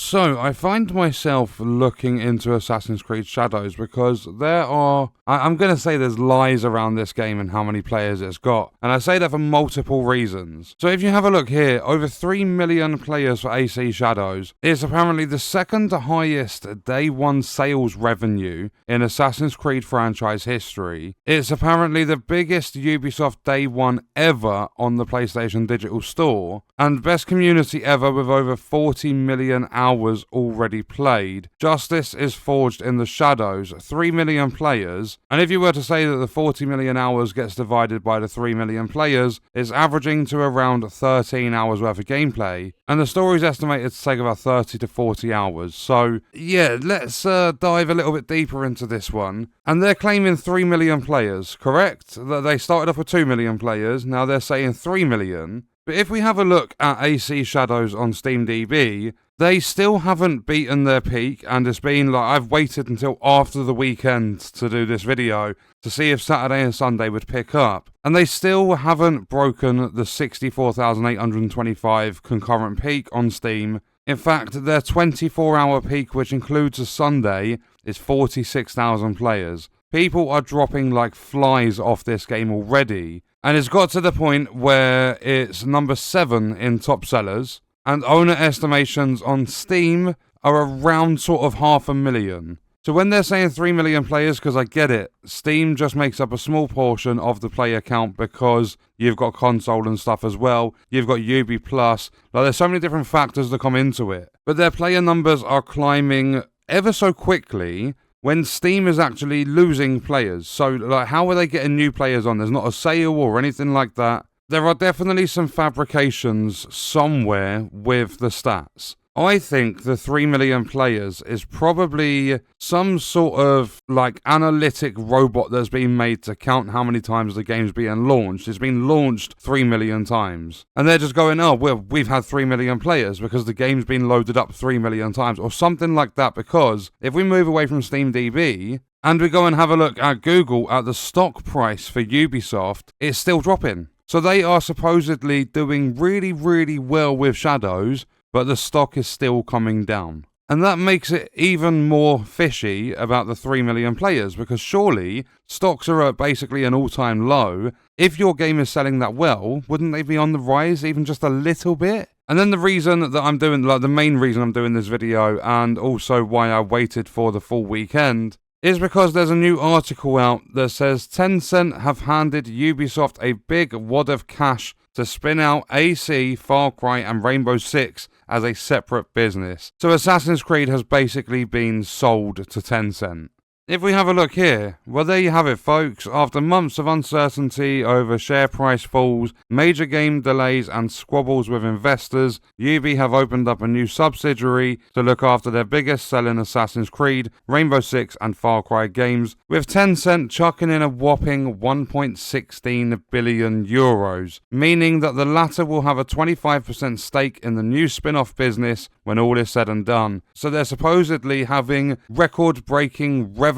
So, I find myself looking into Assassin's Creed Shadows because I'm going to say there's lies around this game and how many players it's got. And I say that for multiple reasons. So if you have a look here, over 3 million players for AC Shadows. It's apparently the second highest day one sales revenue in Assassin's Creed franchise history. It's apparently the biggest Ubisoft day one ever on the PlayStation Digital Store. And best community ever with over 40 million hours already played. Justice is forged in the shadows, 3 million players, and if you were to say that the 40 million hours gets divided by the 3 million players, it's averaging to around 13 hours worth of gameplay, and the story is estimated to take about 30 to 40 hours. So yeah, let's dive a little bit deeper into this one. And they're claiming 3 million players, correct? That they started off with 2 million players, now they're saying 3 million. But if we have a look at AC Shadows on SteamDB, they still haven't beaten their peak, and it's been like I've waited until after the weekend to do this video to see if Saturday and Sunday would pick up. And they still haven't broken the 64,825 concurrent peak on Steam. In fact, their 24-hour peak, which includes a Sunday, is 46,000 players. People are dropping like flies off this game already. And it's got to the point where it's number 7 in top sellers, and owner estimations on Steam are around sort of 500,000. So when they're saying 3 million players, because I get it, Steam just makes up a small portion of the player count because you've got console and stuff as well, you've got Ubi Plus, like there's so many different factors that come into it. But their player numbers are climbing ever so quickly, when Steam is actually losing players. So, like, how are they getting new players on? There's not a sale or anything like that. There are definitely some fabrications somewhere with the stats. I think the 3 million players is probably some sort of like analytic robot that's been made to count how many times the game's being launched. It's been launched 3 million times. And they're just going, oh, well, we've had 3 million players because the game's been loaded up 3 million times or something like that. Because if we move away from SteamDB and we go and have a look at Google at the stock price for Ubisoft, it's still dropping. So they are supposedly doing really, really well with Shadows, but the stock is still coming down. And that makes it even more fishy about the 3 million players, because surely stocks are at basically an all-time low. If your game is selling that well, wouldn't they be on the rise even just a little bit? And then the reason that I'm doing, like the main reason I'm doing this video, and also why I waited for the full weekend, is because there's a new article out that says Tencent have handed Ubisoft a big wad of cash to spin out AC, Far Cry and Rainbow Six as a separate business. So Assassin's Creed has basically been sold to Tencent. If we have a look here, well there you have it folks. After months of uncertainty over share price falls, major game delays and squabbles with investors, Ubi have opened up a new subsidiary to look after their biggest selling Assassin's Creed, Rainbow Six and Far Cry games, with Tencent chucking in a whopping 1.16 billion euros, meaning that the latter will have a 25% stake in the new spin-off business when all is said and done. So they're supposedly having record-breaking revenue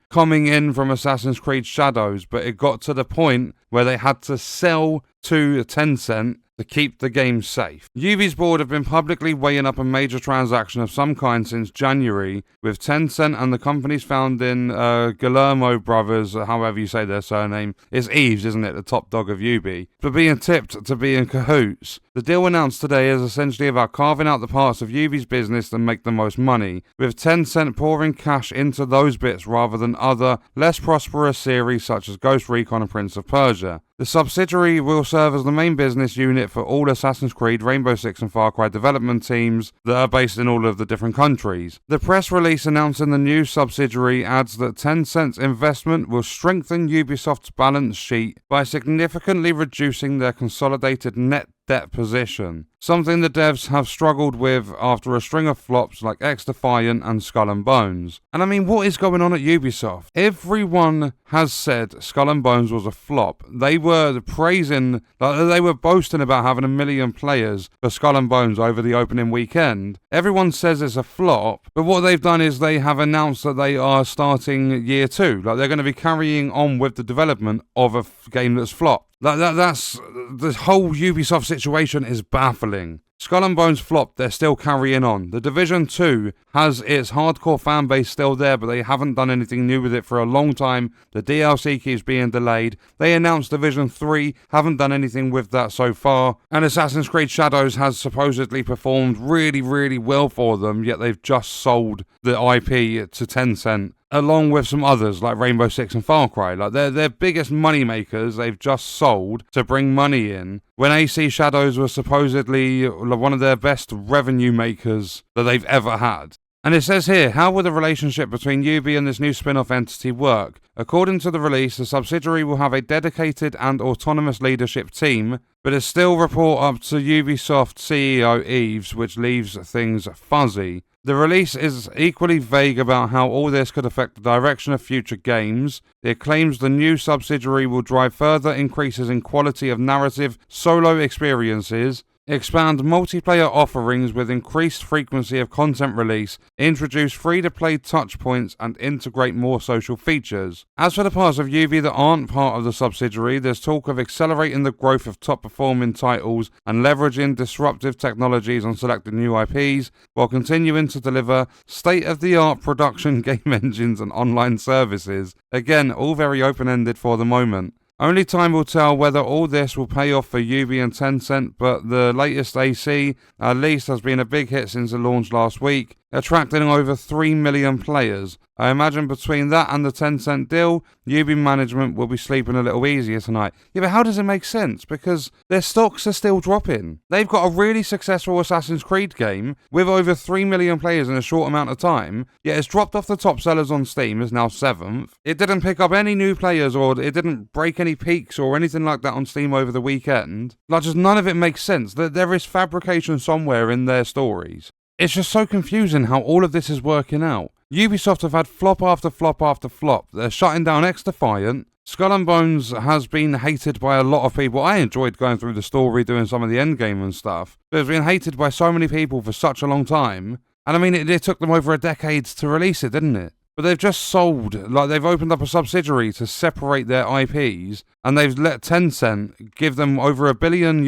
coming in from Assassin's Creed Shadows, but it got to the point where they had to sell to Tencent to keep the game safe. Ubi's board have been publicly weighing up a major transaction of some kind since January, with Tencent and the company's founding Guillermo brothers, however you say their surname, it's Eves, isn't it, the top dog of Ubi, for being tipped to be in cahoots. The deal announced today is essentially about carving out the parts of Ubi's business that make the most money, with Tencent pouring cash into those bits rather than other, less prosperous series such as Ghost Recon and Prince of Persia. The subsidiary will serve as the main business unit for all Assassin's Creed, Rainbow Six and Far Cry development teams that are based in all of the different countries. The press release announcing the new subsidiary adds that Tencent's investment will strengthen Ubisoft's balance sheet by significantly reducing their consolidated net debt position, something the devs have struggled with after a string of flops like X-Defiant and Skull and Bones. And I mean, what is going on at Ubisoft? Everyone has said Skull and Bones was a flop. They were praising, they were boasting about having 1 million players for Skull and Bones over the opening weekend. Everyone says it's a flop, but what they've done is they have announced that they are starting year 2. Like, they're going to be carrying on with the development of a game that's flopped. That's the whole Ubisoft situation is baffling. Skull and Bones flopped, they're still carrying on. The Division 2 has its hardcore fan base still there, but they haven't done anything new with it for a long time. The DLC keeps being delayed. They announced Division 3, haven't done anything with that so far. And Assassin's Creed Shadows has supposedly performed really, really well for them, yet they've just sold the IP to Tencent, along with some others like Rainbow Six and Far Cry. Like their biggest money makers they've just sold to bring money in, when AC Shadows was supposedly one of their best revenue makers that they've ever had. And it says here, how will the relationship between Ubi and this new spin-off entity work? According to the release, the subsidiary will have a dedicated and autonomous leadership team, but it still report up to Ubisoft CEO Yves, which leaves things fuzzy. The release is equally vague about how all this could affect the direction of future games. It claims the new subsidiary will drive further increases in quality of narrative solo experiences, expand multiplayer offerings with increased frequency of content release, introduce free-to-play touchpoints, and integrate more social features. As for the parts of Ubi that aren't part of the subsidiary, there's talk of accelerating the growth of top-performing titles and leveraging disruptive technologies on selected new IPs, while continuing to deliver state-of-the-art production game engines and online services. Again, all very open-ended for the moment. Only time will tell whether all this will pay off for Ubi and Tencent, but the latest AC, at least, has been a big hit since the launch last week, attracting over 3 million players. I imagine between that and the Tencent deal, Ubi management will be sleeping a little easier tonight. Yeah, but how does it make sense? Because their stocks are still dropping. They've got a really successful Assassin's Creed game with over 3 million players in a short amount of time, yet it's dropped off the top sellers on Steam, is now 7th. It didn't pick up any new players, or it didn't break any peaks or anything like that on Steam over the weekend. Like, just none of it makes sense. There is fabrication somewhere in their stories. It's just so confusing how all of this is working out. Ubisoft have had flop after flop after flop. They're shutting down X-Defiant. Skull and Bones has been hated by a lot of people. I enjoyed going through the story, doing some of the endgame and stuff. But it's been hated by so many people for such a long time. And I mean, it took them over a decade to release it, didn't it? But they've just sold, like they've opened up a subsidiary to separate their IPs, and they've let Tencent give them over €1 billion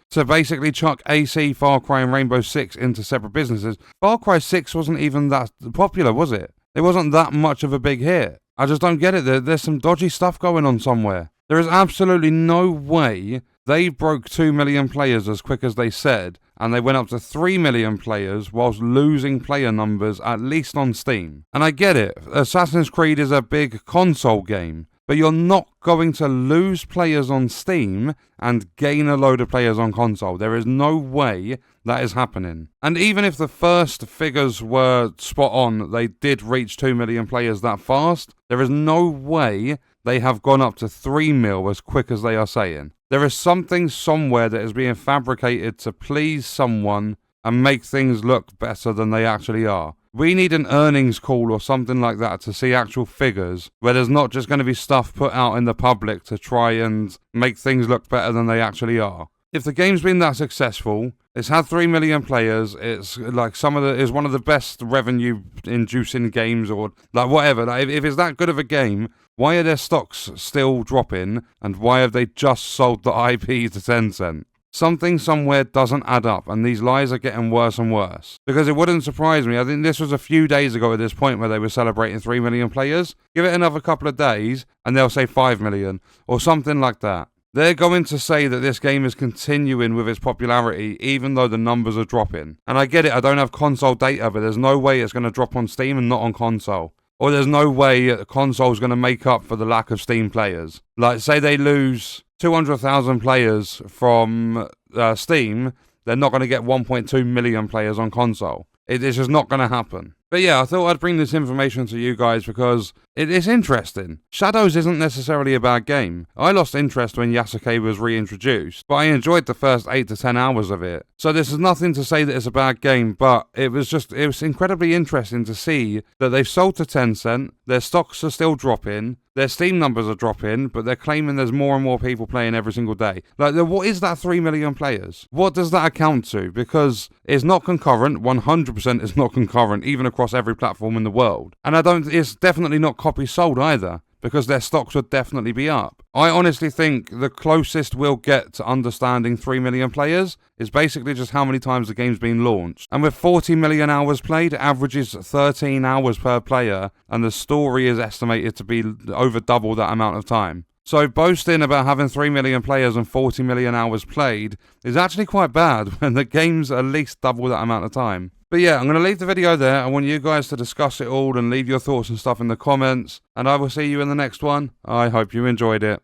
to basically chuck AC, Far Cry and Rainbow Six into separate businesses. Far Cry 6 wasn't even that popular, was it? It wasn't that much of a big hit. I just don't get it. There's some dodgy stuff going on somewhere. There is absolutely no way they broke 2 million players as quick as they said, and they went up to 3 million players whilst losing player numbers, at least on Steam. And I get it, Assassin's Creed is a big console game, but you're not going to lose players on Steam and gain a load of players on console. There is no way that is happening. And even if the first figures were spot on, they did reach 2 million players that fast, there is no way they have gone up to 3 mil as quick as they are saying. There is something somewhere that is being fabricated to please someone and make things look better than they actually are. We need an earnings call or something like that to see actual figures, where there's not just going to be stuff put out in the public to try and make things look better than they actually are. If the game's been that successful, it's had 3 million players, it's like is one of the best revenue inducing games, or like whatever. Like if it's that good of a game, why are their stocks still dropping, and why have they just sold the IP to Tencent? Something somewhere doesn't add up, and these lies are getting worse and worse. Because it wouldn't surprise me, I think this was a few days ago at this point where they were celebrating 3 million players. Give it another couple of days, and they'll say 5 million, or something like that. They're going to say that this game is continuing with its popularity even though the numbers are dropping. And I get it, I don't have console data, but there's no way it's going to drop on Steam and not on console. Or there's no way a console's going to make up for the lack of Steam players. Like, say they lose 200,000 players from Steam, they're not going to get 1.2 million players on console. It's just not going to happen. But yeah, I thought I'd bring this information to you guys because it is interesting. Shadows isn't necessarily a bad game. I lost interest when Yasuke was reintroduced, but I enjoyed the first 8 to 10 hours of it. So this is nothing to say that it's a bad game, but it was incredibly interesting to see that they've sold to Tencent, their stocks are still dropping, their Steam numbers are dropping, but they're claiming there's more and more people playing every single day. Like, what is that 3 million players? What does that account to? Because it's not concurrent, 100% it's not concurrent, even across every platform in the world. And it's definitely not copy sold either. because their stocks would definitely be up. I honestly think the closest we'll get to understanding 3 million players is basically just how many times the game's been launched. And with 40 million hours played, it averages 13 hours per player, and the story is estimated to be over double that amount of time. So boasting about having 3 million players and 40 million hours played is actually quite bad when the game's at least double that amount of time. But yeah, I'm going to leave the video there. I want you guys to discuss it all and leave your thoughts and stuff in the comments. And I will see you in the next one. I hope you enjoyed it.